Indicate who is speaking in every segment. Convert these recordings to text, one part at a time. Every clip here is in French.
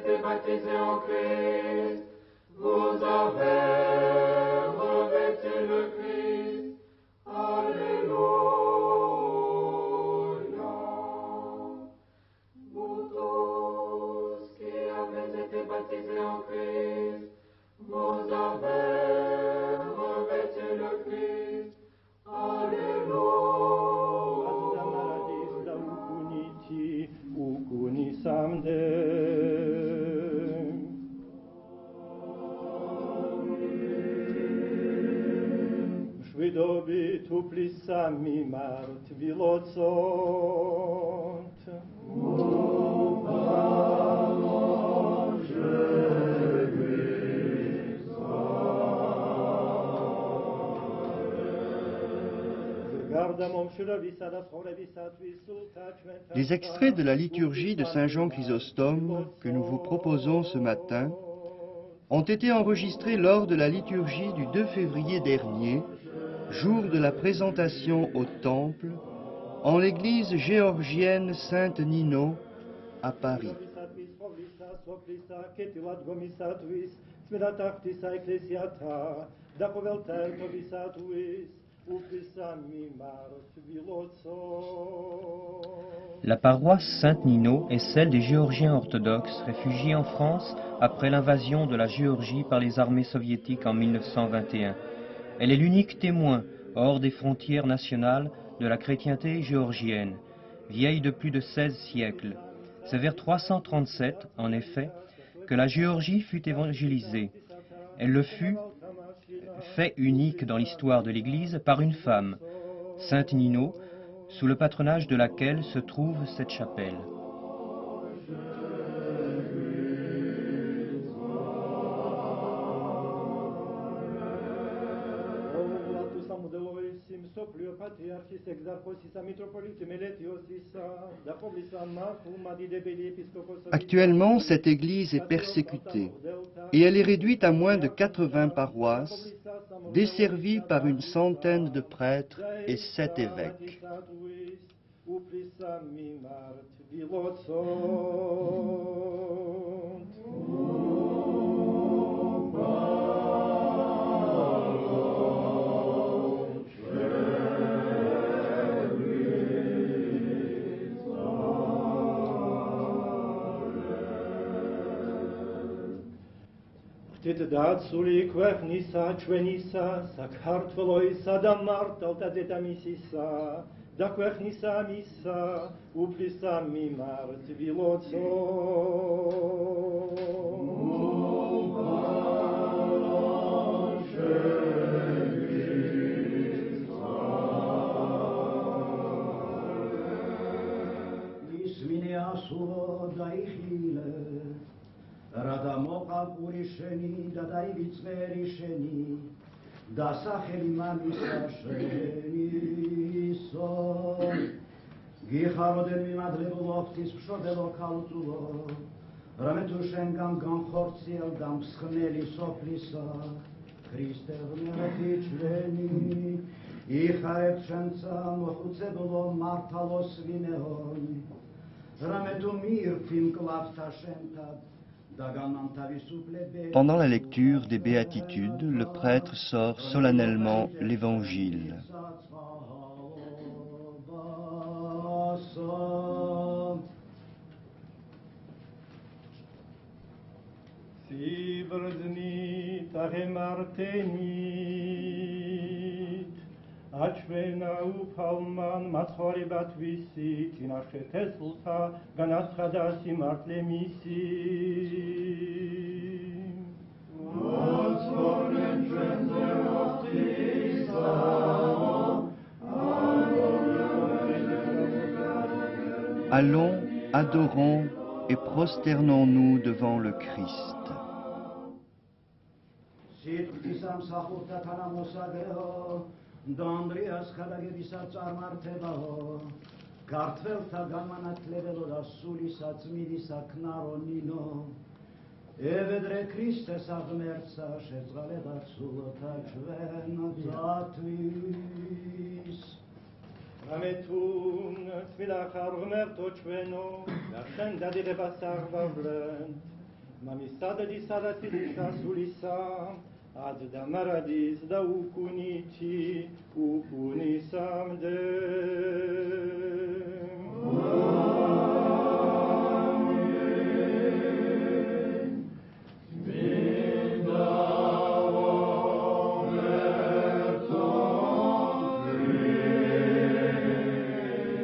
Speaker 1: été baptisés en Christ, vous avez revêtu le Christ. Alléluia. Vous tous qui avez été baptisés en Christ, vous avez revêtu le Christ. Alléluia.
Speaker 2: Shvidobi tu plisami mart vilocont.
Speaker 3: Les extraits de la liturgie de Saint Jean Chrysostome que nous vous proposons ce matin ont été enregistrés lors de la liturgie du 2 février dernier, jour de la présentation au Temple, en l'église géorgienne Saint-Nino à Paris.
Speaker 4: La paroisse Saint-Nino est celle des Géorgiens orthodoxes réfugiés en France après l'invasion de la Géorgie par les armées soviétiques en 1921. Elle est l'unique témoin, hors des frontières nationales, de la chrétienté géorgienne, vieille de plus de 16 siècles. C'est vers 337, en effet, que la Géorgie fut évangélisée. Elle le fut, fait unique dans l'histoire de l'Église, par une femme, Sainte Nino, sous le patronage de laquelle se trouve cette chapelle.
Speaker 3: Actuellement, cette église est persécutée et elle est réduite à moins de 80 paroisses, desservie par une centaine de prêtres et 7 évêques.
Speaker 2: Դացուլի քվեխնիսա չվենիսա սակհարտվլոյսա դա մարտալտա դետամիսիսա դա քվեխնիսա միսա ուպլիսա մի մարդ վիլոցո
Speaker 5: Isminiasło daichile Radamoqa purisheni, dadai vitzverisheni, da sacheli mamisa sheni so. Gicharoden mimadlebu loftis pshodelo kaltulo, rametu shengam gam chortziel dam pschneli soplisa, Christe vnetichveni, icharet shenza mochutzeblo martalos vineon, rametu mir pim klavta shentad,
Speaker 3: Pendant la lecture des béatitudes, le prêtre sort solennellement l'évangile.
Speaker 2: Աչվենա ու փալման մացխարիբատ վիսի, կինաշեթես լութա, գանաց խադասի մարտլեմիսի։ Ոցորեն չենձե ողտիսա,
Speaker 3: Allons, adorons et prosternons-nous devant le Christ.
Speaker 5: Dondrias khadagedisats armartebao kartvelta gamanatlevelod assulisats midisat knaronino evedre Christes agmertsa shezgaledat sulotachven zatvis
Speaker 2: Rametun tvilachar vmertochveno, la shenda di rebasar vavlen, Mamisada di sada tilisa sulisa, ad da maradis da ukunici, ukunisam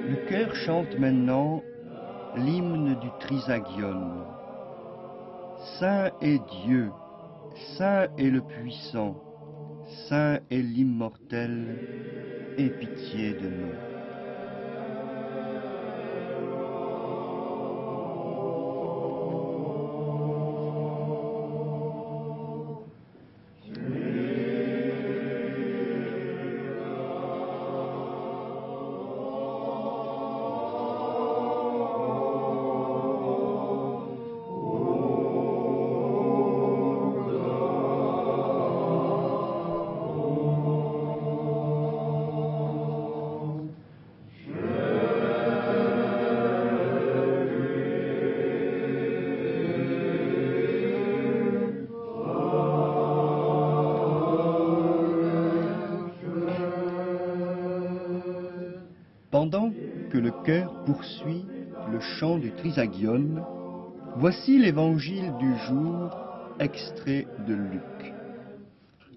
Speaker 3: Le chœur chante maintenant l'hymne du Trisagion. Saint est Dieu, saint est le puissant, saint est l'immortel, aie pitié de nous. Pendant que le chœur poursuit le chant du Trisagion, voici l'évangile du jour, extrait de Luc.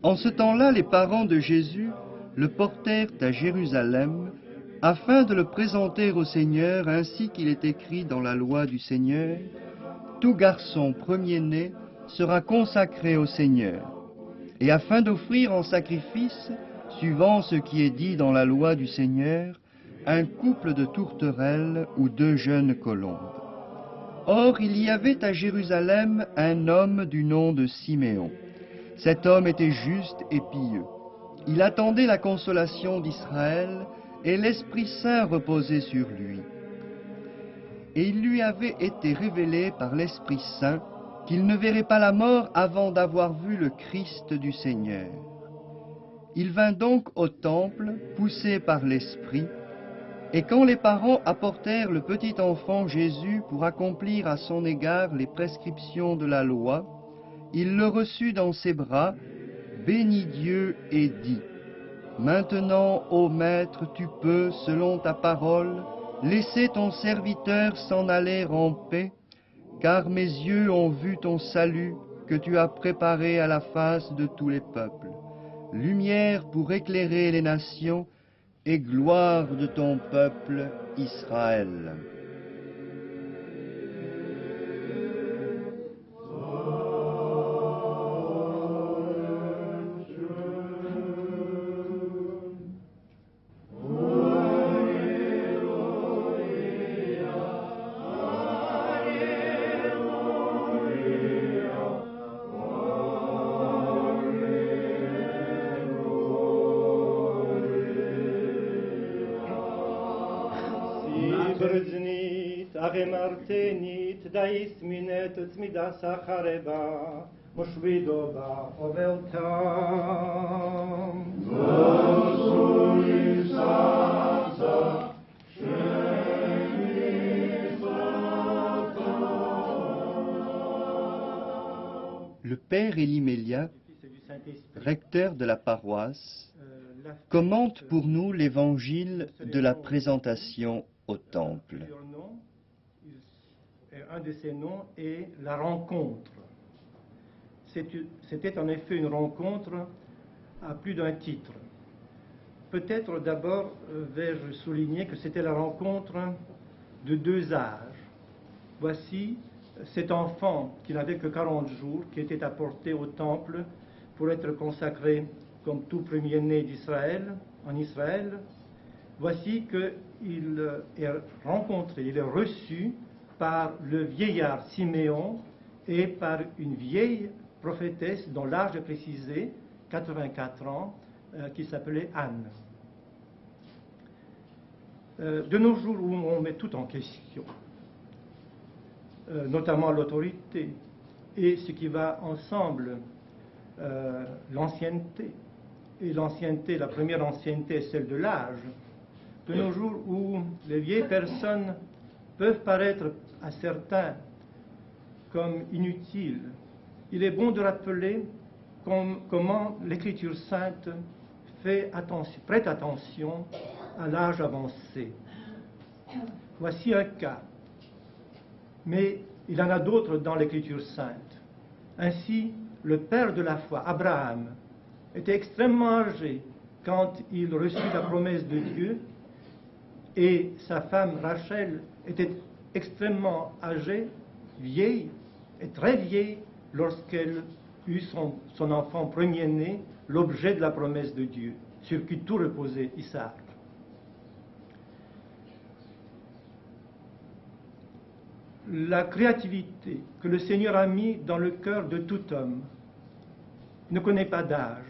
Speaker 3: En ce temps-là, les parents de Jésus le portèrent à Jérusalem afin de le présenter au Seigneur, ainsi qu'il est écrit dans la loi du Seigneur, « Tout garçon premier-né sera consacré au Seigneur », et afin d'offrir en sacrifice, suivant ce qui est dit dans la loi du Seigneur, un couple de tourterelles ou 2 jeunes colombes. Or, il y avait à Jérusalem un homme du nom de Siméon. Cet homme était juste et pieux. Il attendait la consolation d'Israël, et l'Esprit Saint reposait sur lui. Et il lui avait été révélé par l'Esprit Saint qu'il ne verrait pas la mort avant d'avoir vu le Christ du Seigneur. Il vint donc au temple, poussé par l'Esprit, et quand les parents apportèrent le petit enfant Jésus pour accomplir à son égard les prescriptions de la loi, il le reçut dans ses bras, bénit Dieu et dit, « Maintenant, ô Maître, tu peux, selon ta parole, laisser ton serviteur s'en aller en paix, car mes yeux ont vu ton salut que tu as préparé à la face de tous les peuples, lumière pour éclairer les nations, et gloire de ton peuple Israël. »
Speaker 2: ברזנית, ארמרתנית, דאיס מינט צמידה סחרבה, מושבידו בה עובלתם.
Speaker 3: Le père Élie-Mélia, recteur de la paroisse, commente pour nous l'évangile de la présentation au temple.
Speaker 2: Un de ces noms est la rencontre. C'était en effet une rencontre à plus d'un titre. Peut-être d'abord vais-je souligner que c'était la rencontre de 2 âges. Voici cet enfant qui n'avait que 40 jours, qui était apporté au temple pour être consacré comme tout premier-né d'Israël, en Israël. Voici qu'il est rencontré, il est reçu par le vieillard Siméon et par une vieille prophétesse dont l'âge est précisé, 84 ans, qui s'appelait Anne. De nos jours où on met tout en question, notamment l'autorité et ce qui va ensemble, l'ancienneté. Et l'ancienneté, la première ancienneté est celle de l'âge. De nos jours où les vieilles personnes peuvent paraître à certains comme inutile, il est bon de rappeler comment l'Écriture sainte prête attention à l'âge avancé. Voici un cas, mais il y en a d'autres dans l'Écriture sainte. Ainsi, le père de la foi, Abraham, était extrêmement âgé quand il reçut la promesse de Dieu, et sa femme Rachel était extrêmement âgée, vieille, et très vieille, lorsqu'elle eut son enfant premier-né, l'objet de la promesse de Dieu, sur qui tout reposait, Isaac. La créativité que le Seigneur a mis dans le cœur de tout homme ne connaît pas d'âge.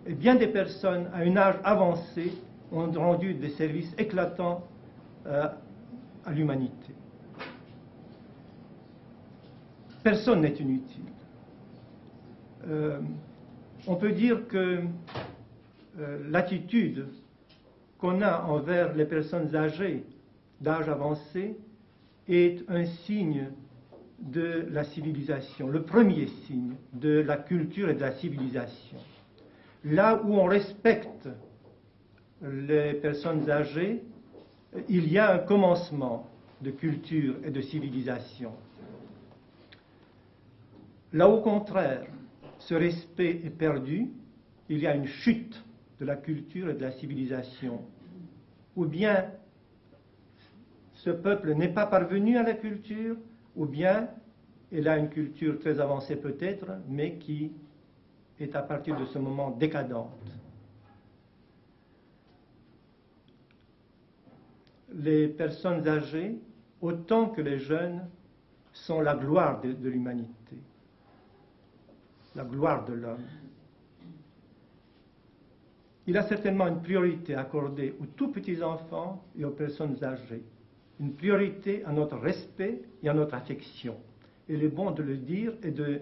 Speaker 2: Et bien des personnes à un âge avancé ont rendu des services éclatants à l'humanité. Personne n'est inutile. On peut dire que l'attitude qu'on a envers les personnes âgées, d'âge avancé, est un signe de la civilisation, le premier signe de la culture et de la civilisation. Là où on respecte les personnes âgées, il y a un commencement de culture et de civilisation. Là, au contraire, ce respect est perdu, il y a une chute de la culture et de la civilisation. Ou bien ce peuple n'est pas parvenu à la culture, ou bien il a une culture très avancée peut-être, mais qui est à partir de ce moment décadente. Les personnes âgées, autant que les jeunes, sont la gloire de l'humanité, la gloire de l'homme. Il a certainement une priorité accordée aux tout petits enfants et aux personnes âgées, une priorité à notre respect et à notre affection. Il est bon de le dire et de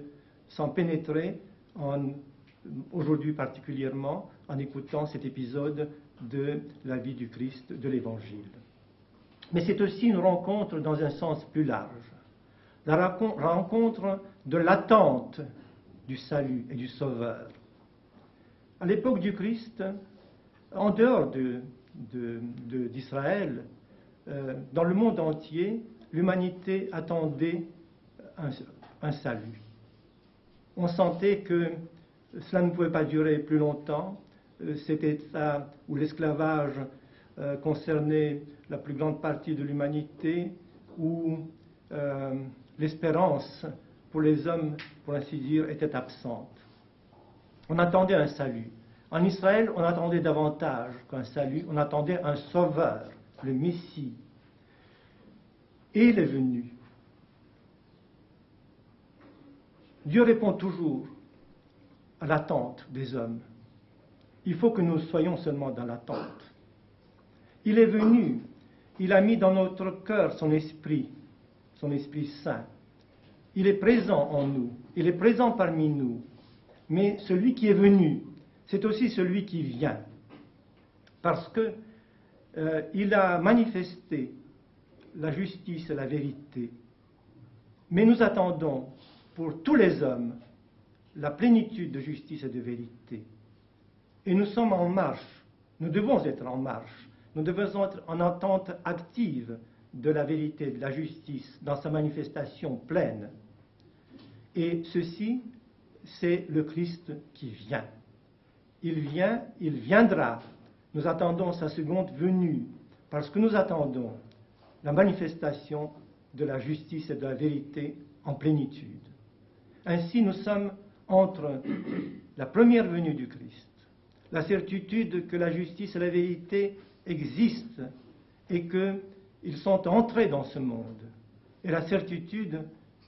Speaker 2: s'en pénétrer, aujourd'hui particulièrement, en écoutant cet épisode de la vie du Christ, de l'Évangile. Mais c'est aussi une rencontre dans un sens plus large, la rencontre de l'attente du salut et du Sauveur. À l'époque du Christ, en dehors d'Israël, dans le monde entier, l'humanité attendait un salut. On sentait que cela ne pouvait pas durer plus longtemps. Cet état où l'esclavage concernait la plus grande partie de l'humanité, où l'espérance pour les hommes, pour ainsi dire, était absente. On attendait un salut. En Israël, on attendait davantage qu'un salut, on attendait un sauveur, le Messie. Et il est venu. Dieu répond toujours à l'attente des hommes. Il faut que nous soyons seulement dans l'attente. Il est venu, il a mis dans notre cœur son Esprit Saint. Il est présent en nous, il est présent parmi nous. Mais celui qui est venu, c'est aussi celui qui vient. Parce que il a manifesté la justice et la vérité. Mais nous attendons pour tous les hommes la plénitude de justice et de vérité. Et nous sommes en marche, nous devons être en marche, nous devons être en attente active de la vérité, de la justice, dans sa manifestation pleine. Et ceci, c'est le Christ qui vient. Il vient, il viendra. Nous attendons sa seconde venue, parce que nous attendons la manifestation de la justice et de la vérité en plénitude. Ainsi, nous sommes entre la première venue du Christ, la certitude que la justice et la vérité existent et qu'ils sont entrés dans ce monde, et la certitude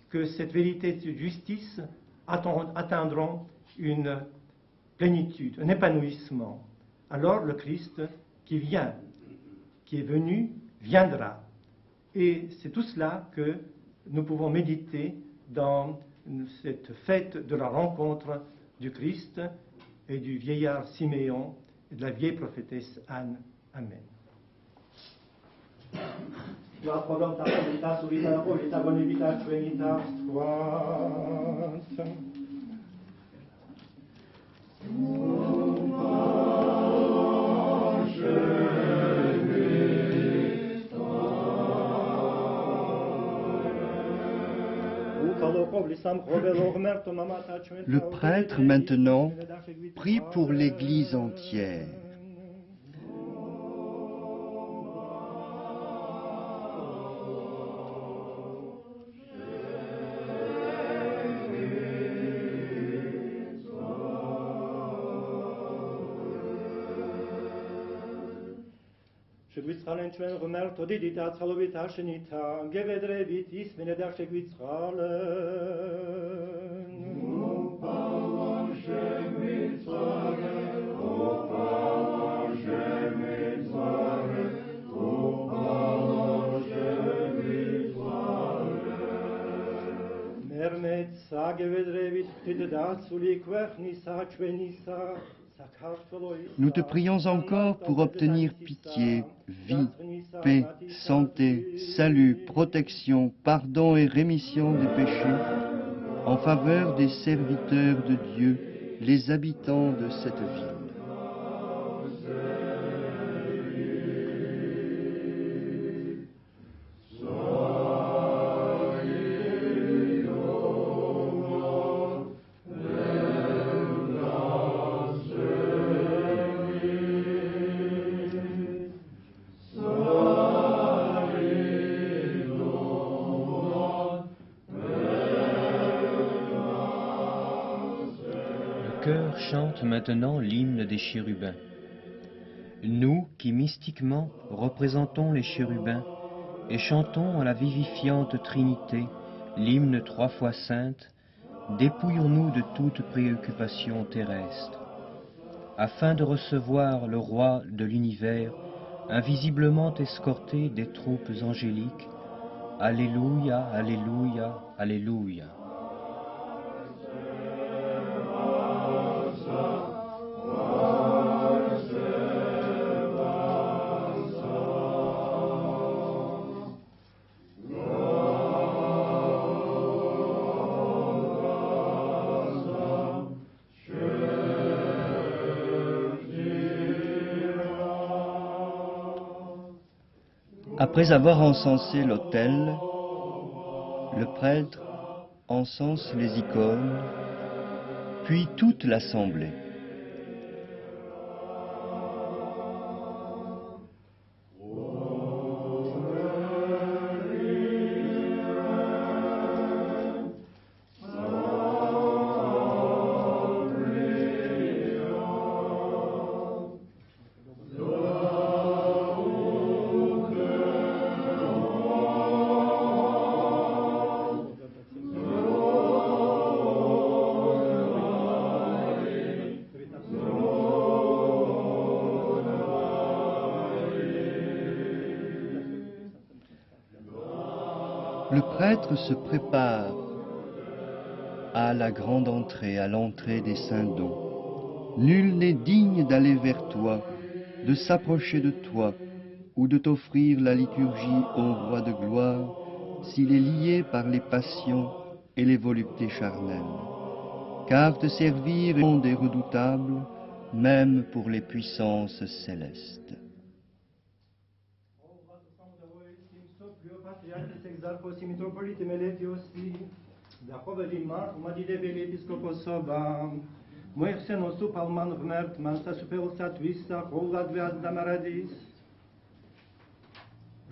Speaker 2: que cette vérité et cette justice atteindront une plénitude, un épanouissement. Alors le Christ qui vient, qui est venu, viendra. Et c'est tout cela que nous pouvons méditer dans cette fête de la rencontre du Christ et du vieillard Siméon et de la vieille prophétesse Anne. Amen.
Speaker 3: Le prêtre, maintenant, prie pour l'Église entière. Nous te prions encore pour obtenir pitié, vie, paix, santé, salut, protection, pardon et rémission des péchés en faveur des serviteurs de Dieu, les habitants de cette ville.
Speaker 4: Le chœur chante maintenant l'hymne des chérubins. Nous qui mystiquement représentons les chérubins et chantons à la vivifiante Trinité l'hymne 3 fois sainte, dépouillons-nous de toute préoccupation terrestre, afin de recevoir le roi de l'univers, invisiblement escorté des troupes angéliques. Alléluia, Alléluia, Alléluia.
Speaker 3: Après avoir encensé l'autel, le prêtre encense les icônes, puis toute l'assemblée. Le prêtre se prépare à la grande entrée, à l'entrée des saints dons. Nul n'est digne d'aller vers toi, de s'approcher de toi, ou de t'offrir la liturgie au roi de gloire, s'il est lié par les passions et les voluptés charnelles. Car te servir est redoutable, même pour les puissances célestes.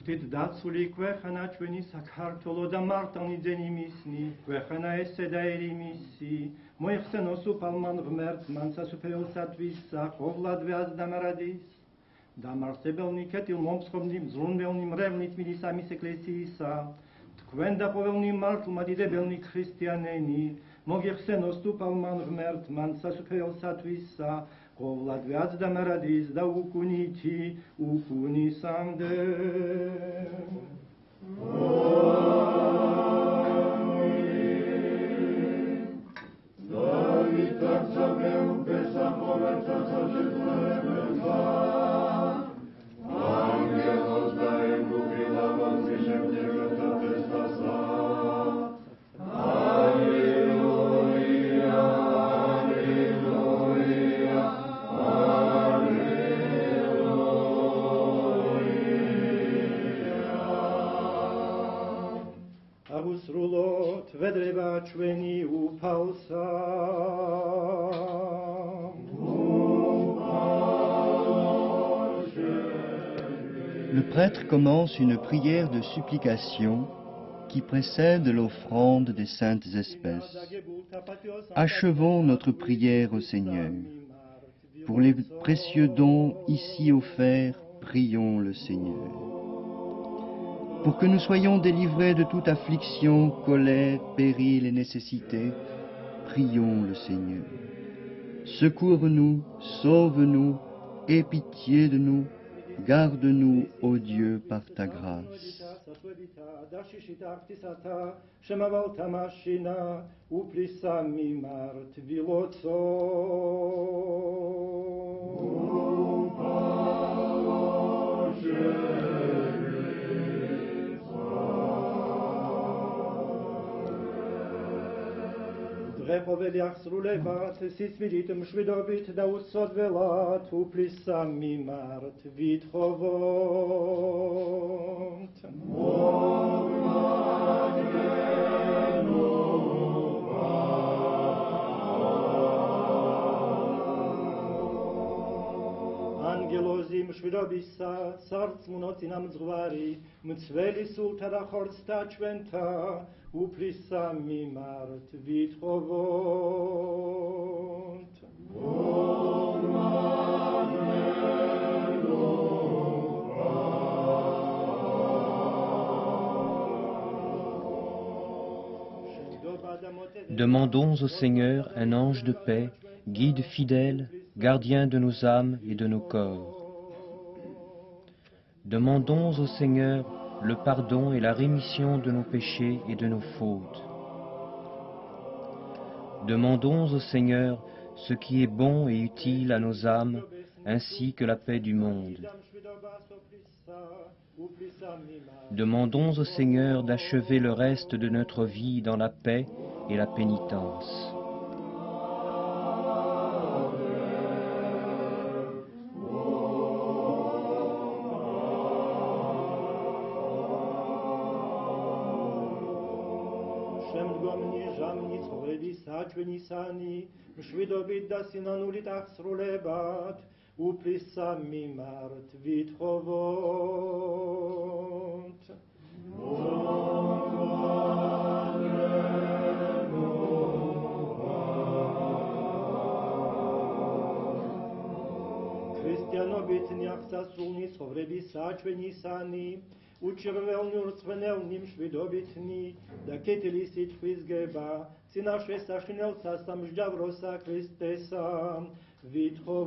Speaker 2: Tit datsuli quechana chveni sakartolo da martani denimisni, quechana essedairi missi, moixenosu palman vmert mansa supeo satvisa, kovlad veaz damaradis. Damar sebelni ketil momskovnim zrunvelnim revnit milisamis ecclesiisa, tkvenda povelni martl madidebelni christianeni, moixenosu palman vmert mansa supeo satvisa, Kovlad veaz da maradis da ukuniti, ukunisam de.
Speaker 1: Angelos da
Speaker 2: Avusrulot vedreba čveni upalsa.
Speaker 3: Le prêtre commence une prière de supplication qui précède l'offrande des saintes espèces. Achevons notre prière au Seigneur. Pour les précieux dons ici offerts, prions le Seigneur. Pour que nous soyons délivrés de toute affliction, colère, péril et nécessité, prions le Seigneur. Secours-nous, sauve-nous, aie pitié de nous, garde-nous, ô Dieu, par ta grâce.
Speaker 1: Repoveliach srulevat, sis militum shvidovit da usod velat, uplisami mart vitchovont. Angelozim shvidobisa, sarts munotinam zgvari, mtsveli sultara chorsta čventa, uplisami mart vitchovont.
Speaker 4: Demandons au Seigneur un ange de paix, guide fidèle, gardien de nos âmes et de nos corps. Demandons au Seigneur le pardon et la rémission de nos péchés et de nos fautes. Demandons au Seigneur ce qui est bon et utile à nos âmes, ainsi que la paix du monde. Demandons au Seigneur d'achever le reste de notre vie dans la paix et la pénitence.
Speaker 1: Nisani, shvidovit da sinanulit achsrulebat, uplisami mart vitchovont. Christianobit niachsa sulnis hovrebis achvenisani, Učervelnur cvenelnim shvidobitni, da ketilisit hvizgeba, Sinaše sašinelca sam žđavrosa Kristesa, vitchovont.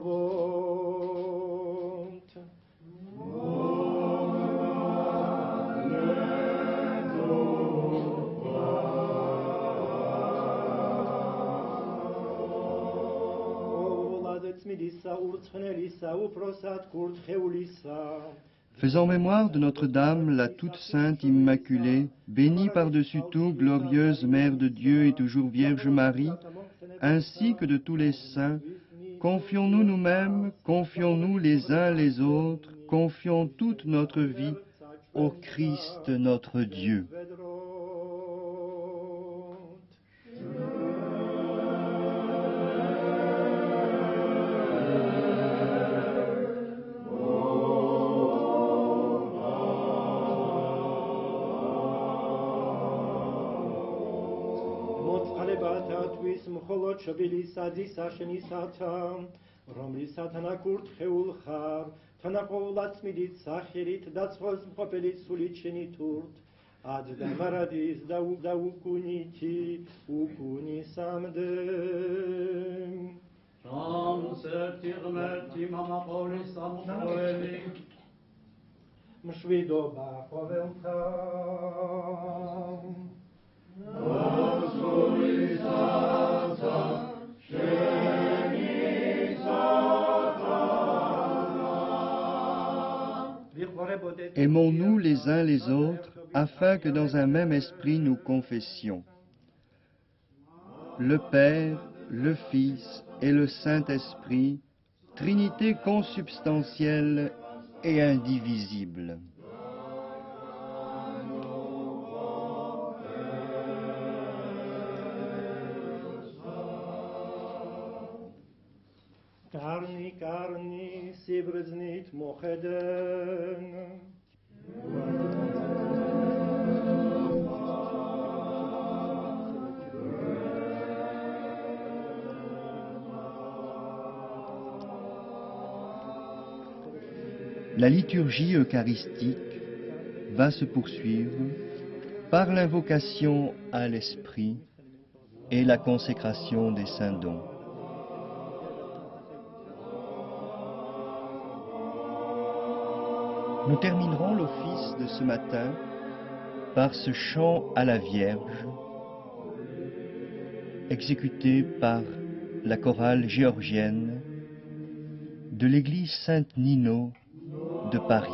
Speaker 1: O vladec midisa, urchnelisa, uprosat kurt heulisa,
Speaker 3: Faisons mémoire de Notre-Dame, la toute sainte Immaculée, bénie par-dessus tout, glorieuse Mère de Dieu et toujours Vierge Marie, ainsi que de tous les saints, confions-nous nous-mêmes, confions-nous les uns les autres, confions toute notre vie au Christ notre Dieu.
Speaker 1: მხოლოდ შვილისაძის აშენისათა, რომლისათა ნაკურთ ხეულ ხარ, თანაყოლად წმიდით სახირით და ცხოს მყოფელი სულით შენი თურთ, ად და მარადის და უკუნითი, უკუნისამდე.
Speaker 5: Სამსერთი ღმერთი მამა ყოვლის სამხოლელი,
Speaker 1: მშვიდობა ყოველთა.
Speaker 3: Aimons-nous les uns les autres, afin que dans un même esprit nous confessions. Le Père, le Fils et le Saint-Esprit, Trinité consubstantielle et indivisible.
Speaker 1: Karni, karni, si brznit moheden.
Speaker 3: La liturgie eucharistique va se poursuivre par l'invocation à l'Esprit et la consécration des saints dons. Nous terminerons l'office de ce matin par ce chant à la Vierge, exécuté par la chorale géorgienne de l'église Saint-Nino de Paris.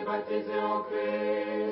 Speaker 6: Baptisé en Christ.